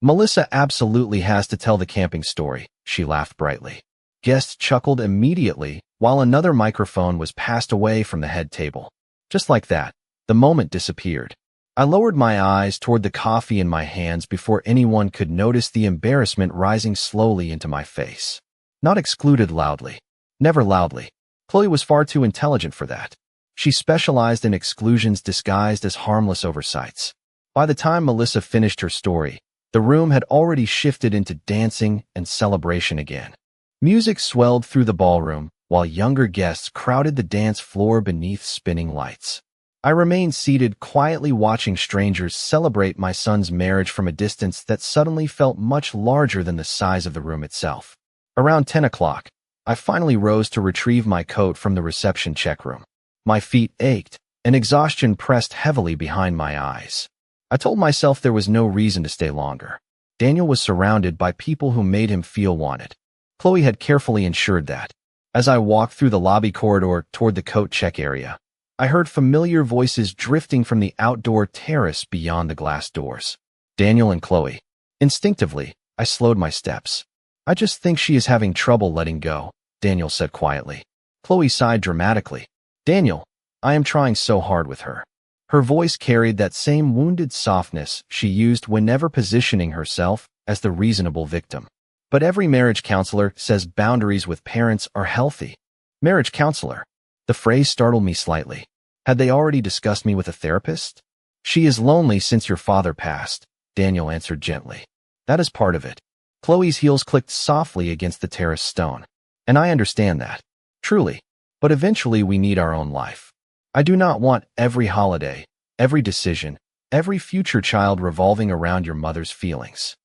Melissa absolutely has to tell the camping story, she laughed brightly. Guests chuckled immediately while another microphone was passed away from the head table. Just like that, the moment disappeared. I lowered my eyes toward the coffee in my hands before anyone could notice the embarrassment rising slowly into my face. Not excluded loudly. Never loudly. Chloe was far too intelligent for that. She specialized in exclusions disguised as harmless oversights. By the time Melissa finished her story, the room had already shifted into dancing and celebration again. Music swelled through the ballroom, while younger guests crowded the dance floor beneath spinning lights. I remained seated quietly watching strangers celebrate my son's marriage from a distance that suddenly felt much larger than the size of the room itself. Around 10 o'clock, I finally rose to retrieve my coat from the reception check room. My feet ached, and exhaustion pressed heavily behind my eyes. I told myself there was no reason to stay longer. Daniel was surrounded by people who made him feel wanted. Chloe had carefully ensured that. As I walked through the lobby corridor toward the coat check area, I heard familiar voices drifting from the outdoor terrace beyond the glass doors. Daniel and Chloe. Instinctively, I slowed my steps. I just think she is having trouble letting go, Daniel said quietly. Chloe sighed dramatically. Daniel, I am trying so hard with her. Her voice carried that same wounded softness she used whenever positioning herself as the reasonable victim. But every marriage counselor says boundaries with parents are healthy. Marriage counselor. The phrase startled me slightly. Had they already discussed me with a therapist? She is lonely since your father passed, Daniel answered gently. That is part of it. Chloe's heels clicked softly against the terrace stone. And I understand that. Truly. But eventually we need our own life. I do not want every holiday, every decision, every future child revolving around your mother's feelings.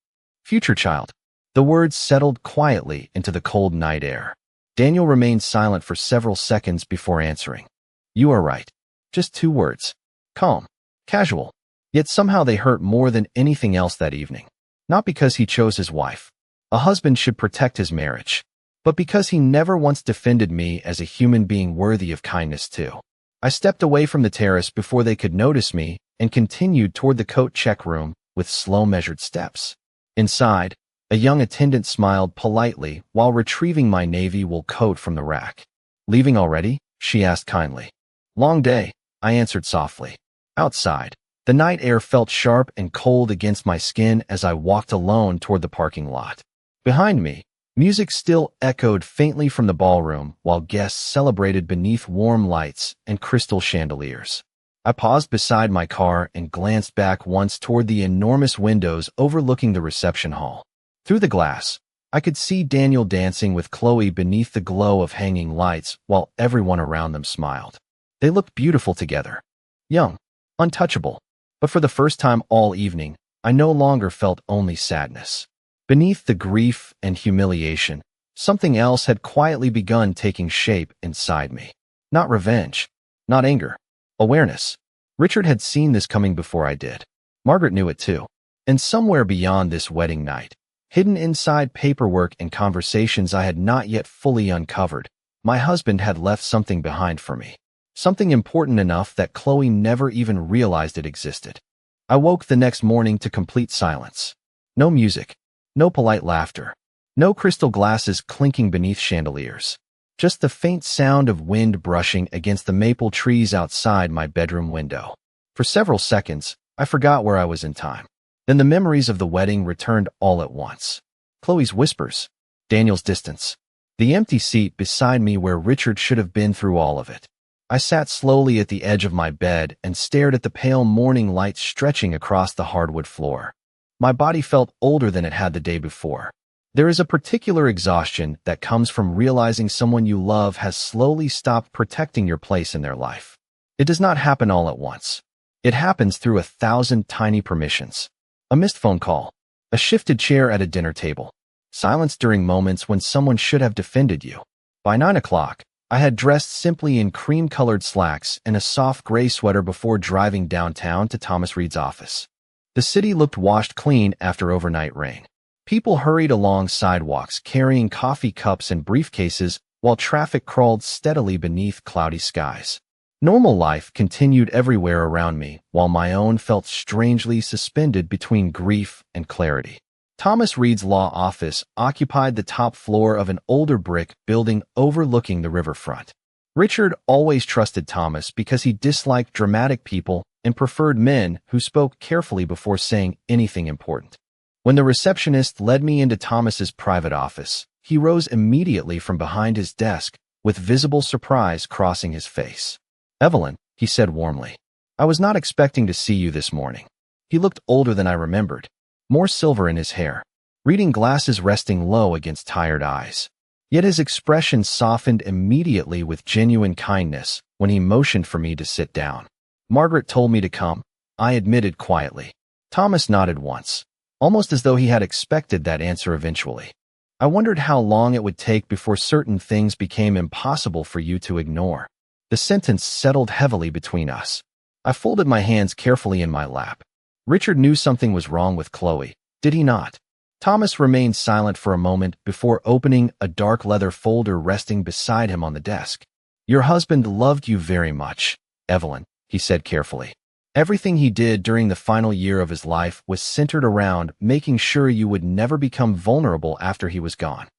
Future child. The words settled quietly into the cold night air. Daniel remained silent for several seconds before answering. You are right. Just 2 words. Calm. Casual. Yet somehow they hurt more than anything else that evening. Not because he chose his wife. A husband should protect his marriage. But because he never once defended me as a human being worthy of kindness too. I stepped away from the terrace before they could notice me and continued toward the coat check room with slow measured steps. Inside, a young attendant smiled politely while retrieving my navy wool coat from the rack. Leaving already? She asked kindly. Long day, I answered softly. Outside, the night air felt sharp and cold against my skin as I walked alone toward the parking lot. Behind me, music still echoed faintly from the ballroom while guests celebrated beneath warm lights and crystal chandeliers. I paused beside my car and glanced back once toward the enormous windows overlooking the reception hall. Through the glass, I could see Daniel dancing with Chloe beneath the glow of hanging lights while everyone around them smiled. They looked beautiful together. Young, untouchable. But for the first time all evening, I no longer felt only sadness. Beneath the grief and humiliation, something else had quietly begun taking shape inside me. Not revenge, not anger, awareness. Richard had seen this coming before I did. Margaret knew it too. And somewhere beyond this wedding night, hidden inside paperwork and conversations I had not yet fully uncovered, my husband had left something behind for me. Something important enough that Chloe never even realized it existed. I woke the next morning to complete silence. No music, no polite laughter, no crystal glasses clinking beneath chandeliers. Just the faint sound of wind brushing against the maple trees outside my bedroom window. For several seconds, I forgot where I was in time. Then the memories of the wedding returned all at once. Chloe's whispers, Daniel's distance, the empty seat beside me where Richard should have been through all of it. I sat slowly at the edge of my bed and stared at the pale morning light stretching across the hardwood floor. My body felt older than it had the day before. There is a particular exhaustion that comes from realizing someone you love has slowly stopped protecting your place in their life. It does not happen all at once. It happens through 1,000 tiny permissions. A missed phone call, a shifted chair at a dinner table, silence during moments when someone should have defended you. By 9 o'clock, I had dressed simply in cream-colored slacks and a soft gray sweater before driving downtown to Thomas Reed's office. The city looked washed clean after overnight rain. People hurried along sidewalks carrying coffee cups and briefcases while traffic crawled steadily beneath cloudy skies. Normal life continued everywhere around me, while my own felt strangely suspended between grief and clarity. Thomas Reed's law office occupied the top floor of an older brick building overlooking the riverfront. Richard always trusted Thomas because he disliked dramatic people and preferred men who spoke carefully before saying anything important. When the receptionist led me into Thomas's private office, he rose immediately from behind his desk, with visible surprise crossing his face. "Evelyn," he said warmly, "I was not expecting to see you this morning." He looked older than I remembered, more silver in his hair, reading glasses resting low against tired eyes. Yet his expression softened immediately with genuine kindness when he motioned for me to sit down. "Margaret told me to come," I admitted quietly. Thomas nodded once, almost as though he had expected that answer eventually. "I wondered how long it would take before certain things became impossible for you to ignore." The sentence settled heavily between us. I folded my hands carefully in my lap. Richard knew something was wrong with Chloe, did he not? Thomas remained silent for a moment before opening a dark leather folder resting beside him on the desk. "Your husband loved you very much, Evelyn," he said carefully. "Everything he did during the final year of his life was centered around making sure you would never become vulnerable after he was gone."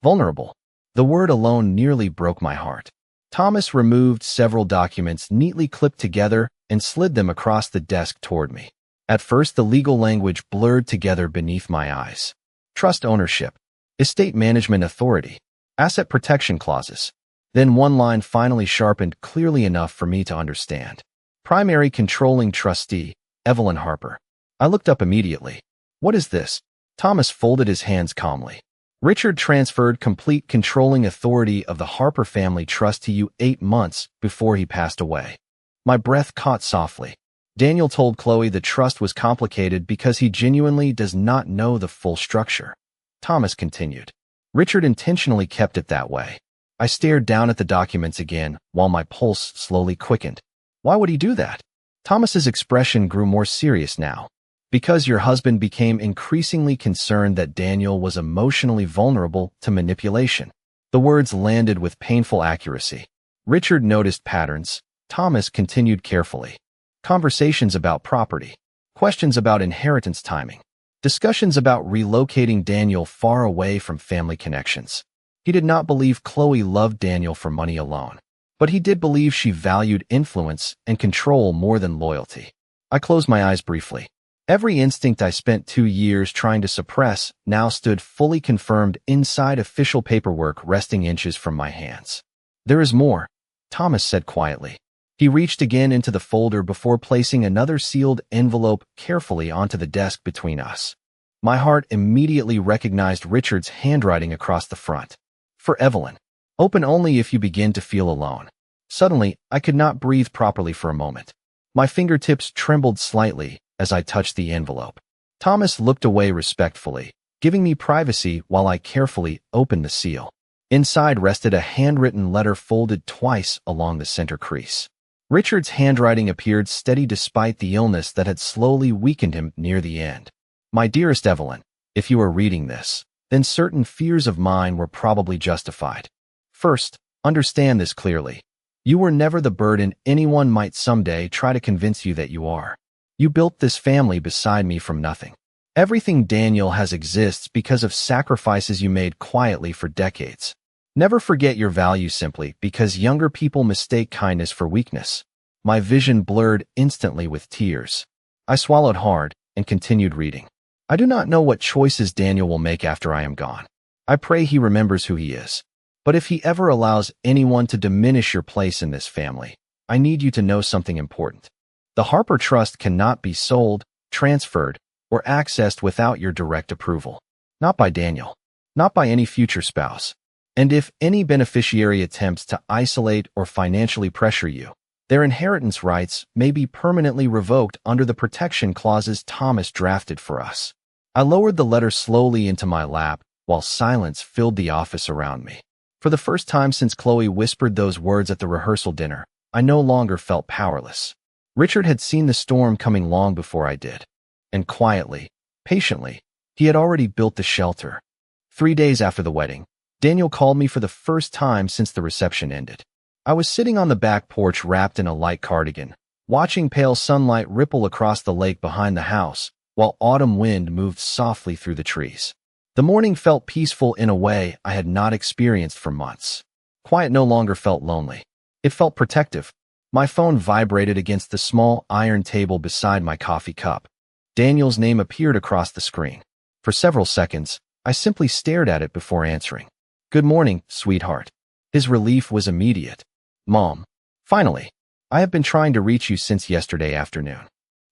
Vulnerable. The word alone nearly broke my heart. Thomas removed several documents neatly clipped together and slid them across the desk toward me. At first, the legal language blurred together beneath my eyes. Trust ownership, estate management authority, asset protection clauses. Then one line finally sharpened clearly enough for me to understand. Primary controlling trustee, Evelyn Harper. I looked up immediately. "What is this?" Thomas folded his hands calmly. "Richard transferred complete controlling authority of the Harper family trust to you 8 months before he passed away." My breath caught softly. "Daniel told Chloe the trust was complicated because he genuinely does not know the full structure." Thomas continued. "Richard intentionally kept it that way." I stared down at the documents again while my pulse slowly quickened. "Why would he do that?" Thomas's expression grew more serious now. "Because your husband became increasingly concerned that Daniel was emotionally vulnerable to manipulation." The words landed with painful accuracy. Richard noticed patterns. Thomas continued carefully. Conversations about property, questions about inheritance timing, discussions about relocating Daniel far away from family connections. He did not believe Chloe loved Daniel for money alone, but he did believe she valued influence and control more than loyalty. I closed my eyes briefly. Every instinct I spent 2 years trying to suppress now stood fully confirmed inside official paperwork resting inches from my hands. "There is more," Thomas said quietly. He reached again into the folder before placing another sealed envelope carefully onto the desk between us. My heart immediately recognized Richard's handwriting across the front. "For Evelyn. Open only if you begin to feel alone." Suddenly, I could not breathe properly for a moment. My fingertips trembled slightly as I touched the envelope. Thomas looked away respectfully, giving me privacy while I carefully opened the seal. Inside rested a handwritten letter folded twice along the center crease. Richard's handwriting appeared steady despite the illness that had slowly weakened him near the end. My dearest Evelyn, if you are reading this, then certain fears of mine were probably justified. First, understand this clearly. You were never the burden anyone might someday try to convince you that you are. You built this family beside me from nothing. Everything Daniel has exists because of sacrifices you made quietly for decades. Never forget your value simply because younger people mistake kindness for weakness. My vision blurred instantly with tears. I swallowed hard and continued reading. I do not know what choices Daniel will make after I am gone. I pray he remembers who he is. But if he ever allows anyone to diminish your place in this family, I need you to know something important. The Harper Trust cannot be sold, transferred, or accessed without your direct approval. Not by Daniel. Not by any future spouse. And if any beneficiary attempts to isolate or financially pressure you, their inheritance rights may be permanently revoked under the protection clauses Thomas drafted for us. I lowered the letter slowly into my lap while silence filled the office around me. For the first time since Chloe whispered those words at the rehearsal dinner, I no longer felt powerless. Richard had seen the storm coming long before I did. And quietly, patiently, he had already built the shelter. 3 days after the wedding, Daniel called me for the first time since the reception ended. I was sitting on the back porch wrapped in a light cardigan, watching pale sunlight ripple across the lake behind the house, while autumn wind moved softly through the trees. The morning felt peaceful in a way I had not experienced for months. Quiet no longer felt lonely. It felt protective. My phone vibrated against the small iron table beside my coffee cup. Daniel's name appeared across the screen. For several seconds, I simply stared at it before answering. "Good morning, sweetheart." His relief was immediate. "Mom. Finally. I have been trying to reach you since yesterday afternoon."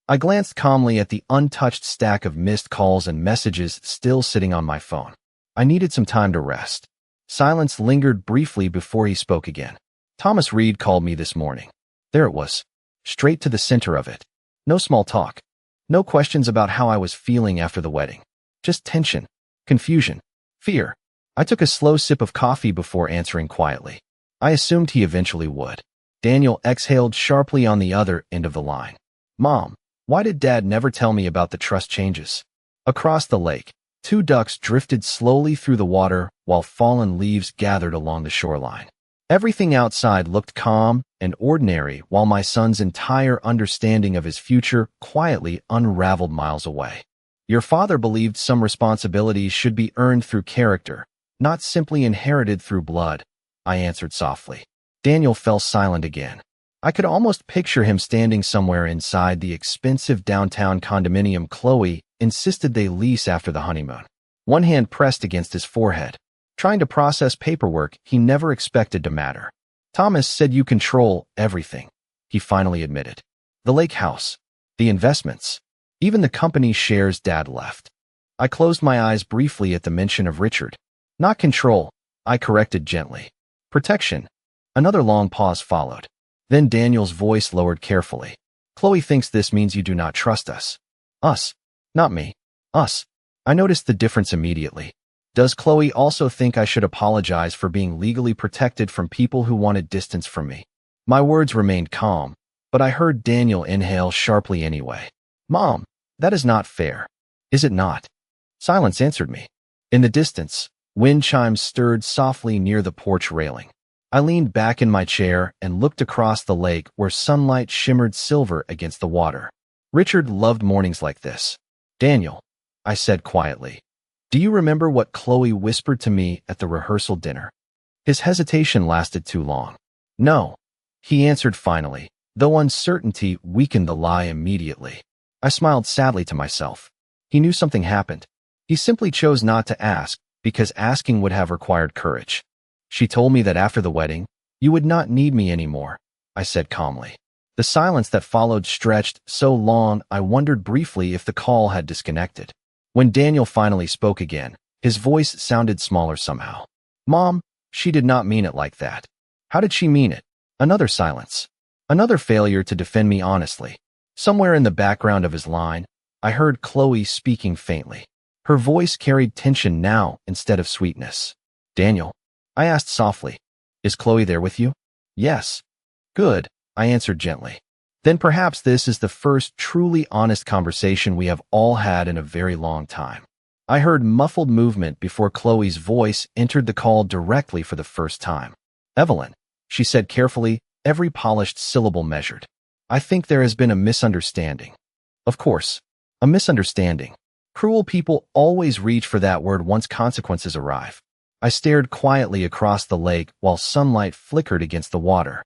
I glanced calmly at the untouched stack of missed calls and messages still sitting on my phone. I needed some time to rest. Silence lingered briefly before he spoke again. "Thomas Reed called me this morning." There it was. Straight to the center of it. No small talk. No questions about how I was feeling after the wedding. Just tension, confusion, fear. I took a slow sip of coffee before answering quietly. I assumed he eventually would. Daniel exhaled sharply on the other end of the line. "Mom, why did Dad never tell me about the trust changes?" Across the lake, 2 ducks drifted slowly through the water while fallen leaves gathered along the shoreline. Everything outside looked calm and ordinary while my son's entire understanding of his future quietly unraveled miles away. "Your father believed some responsibilities should be earned through character, not simply inherited through blood," I answered softly. Daniel fell silent again. I could almost picture him standing somewhere inside the expensive downtown condominium Chloe insisted they lease after the honeymoon. One hand pressed against his forehead, trying to process paperwork he never expected to matter. "Thomas said you control everything," he finally admitted. "The lake house, the investments, even the company's shares Dad left." I closed my eyes briefly at the mention of Richard. "Not control," I corrected gently. "Protection." Another long pause followed. Then Daniel's voice lowered carefully. "Chloe thinks this means you do not trust us." "Us." "Not me. Us." I noticed the difference immediately. "Does Chloe also think I should apologize for being legally protected from people who wanted distance from me?" My words remained calm, but I heard Daniel inhale sharply anyway. "Mom, that is not fair." "Is it not?" Silence answered me. In the distance, wind chimes stirred softly near the porch railing. I leaned back in my chair and looked across the lake where sunlight shimmered silver against the water. Richard loved mornings like this. "Daniel," I said quietly, "do you remember what Chloe whispered to me at the rehearsal dinner?" His hesitation lasted too long. "No," he answered finally, though uncertainty weakened the lie immediately. I smiled sadly to myself. He knew something happened. He simply chose not to ask because asking would have required courage. "She told me that after the wedding, you would not need me anymore," I said calmly. The silence that followed stretched so long I wondered briefly if the call had disconnected. When Daniel finally spoke again, his voice sounded smaller somehow. "Mom, she did not mean it like that." "How did she mean it?" Another silence. Another failure to defend me honestly. Somewhere in the background of his line, I heard Chloe speaking faintly. Her voice carried tension now instead of sweetness. "Daniel," I asked softly, "is Chloe there with you?" "Yes." "Good," I answered gently. Then perhaps this is the first truly honest conversation we have all had in a very long time. I heard muffled movement before Chloe's voice entered the call directly for the first time. "Evelyn," she said carefully, every polished syllable measured. "I think there has been a misunderstanding." Of course, a misunderstanding. Cruel people always reach for that word once consequences arrive. I stared quietly across the lake while sunlight flickered against the water.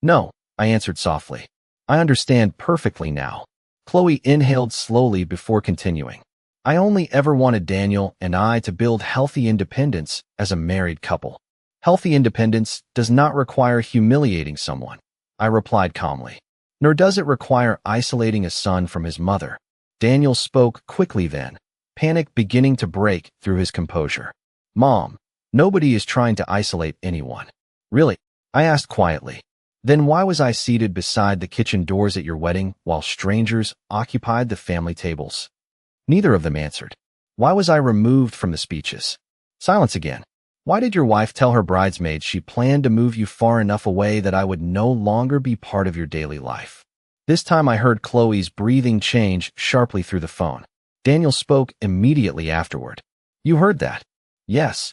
"No," I answered softly. "I understand perfectly now." Chloe inhaled slowly before continuing. "I only ever wanted Daniel and I to build healthy independence as a married couple. Healthy independence does not require humiliating someone," I replied calmly. "Nor does it require isolating a son from his mother." Daniel spoke quickly then, panic beginning to break through his composure. "Mom, nobody is trying to isolate anyone." "Really?" I asked quietly. "Then why was I seated beside the kitchen doors at your wedding while strangers occupied the family tables?" Neither of them answered. "Why was I removed from the speeches?" Silence again. "Why did your wife tell her bridesmaids she planned to move you far enough away that I would no longer be part of your daily life?" This time I heard Chloe's breathing change sharply through the phone. Daniel spoke immediately afterward. "You heard that?" "Yes."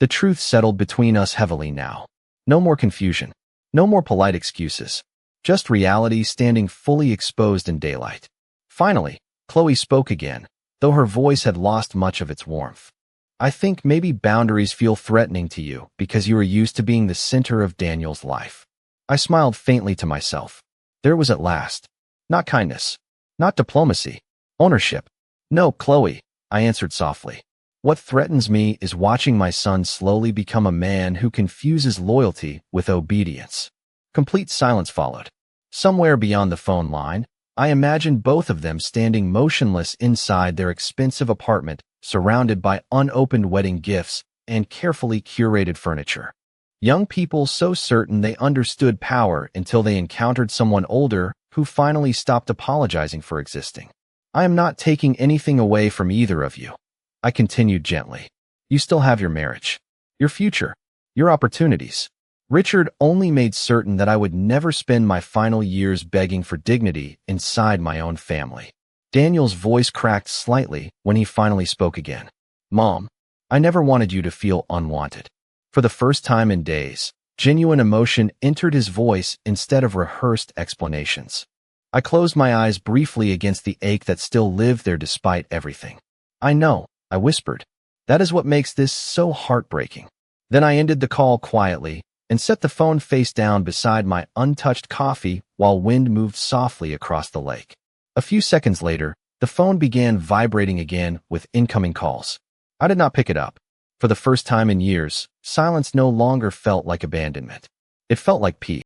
The truth settled between us heavily now. No more confusion. No more polite excuses. Just reality standing fully exposed in daylight. Finally, Chloe spoke again, though her voice had lost much of its warmth. "I think maybe boundaries feel threatening to you because you are used to being the center of Daniel's life." I smiled faintly to myself. There was at last. Not kindness. Not diplomacy. Ownership. "No, Chloe," I answered softly. "What threatens me is watching my son slowly become a man who confuses loyalty with obedience." Complete silence followed. Somewhere beyond the phone line, I imagined both of them standing motionless inside their expensive apartment, surrounded by unopened wedding gifts and carefully curated furniture. Young people so certain they understood power until they encountered someone older who finally stopped apologizing for existing. "I am not taking anything away from either of you," I continued gently. "You still have your marriage, your future, your opportunities." Richard only made certain that I would never spend my final years begging for dignity inside my own family. Daniel's voice cracked slightly when he finally spoke again. "Mom, I never wanted you to feel unwanted." For the first time in days, genuine emotion entered his voice instead of rehearsed explanations. I closed my eyes briefly against the ache that still lived there despite everything. "I know," I whispered. "That is what makes this so heartbreaking." Then I ended the call quietly and set the phone face down beside my untouched coffee while wind moved softly across the lake. A few seconds later, the phone began vibrating again with incoming calls. I did not pick it up. For the first time in years, silence no longer felt like abandonment. It felt like peace.